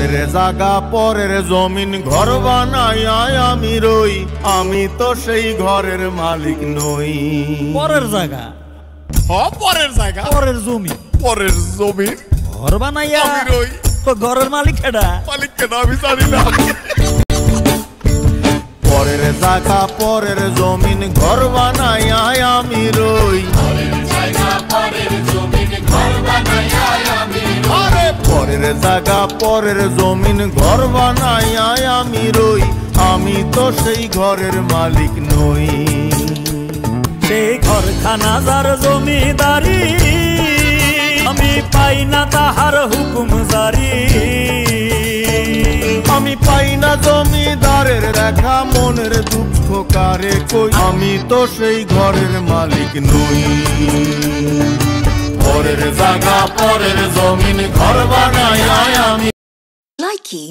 পরের জায়গা পরের জমিন ঘর বানাইয়া আমি রই, আমি তো সেই ঘরের মালিক নই। পরের জায়গা পরের জায়গা পরের জমি পরের জমি ঘর বানাইয়া আমি রই, তো ঘরের মালিক কেডা? মালিক কেন আমি জানি না। পরের জায়গা পরের জমিন ঘর বানাইয়া আমি রই, আরে পরের জায়গা পরের জমিন ঘর বানাইয়া আমি রই, আমি তো সেই ঘরের মালিক নই। সেই ঘরখানা যার জমিদারি, আমি পাই না তাহার হুকুম জারি। আমি পাই না জমিদারের দেখা, মনের দুঃখ কারে কই, আমি তো সেই ঘরের মালিক নই। পরের জায়গা পরের জমিন ঘর বানাইয়া আমি। Likey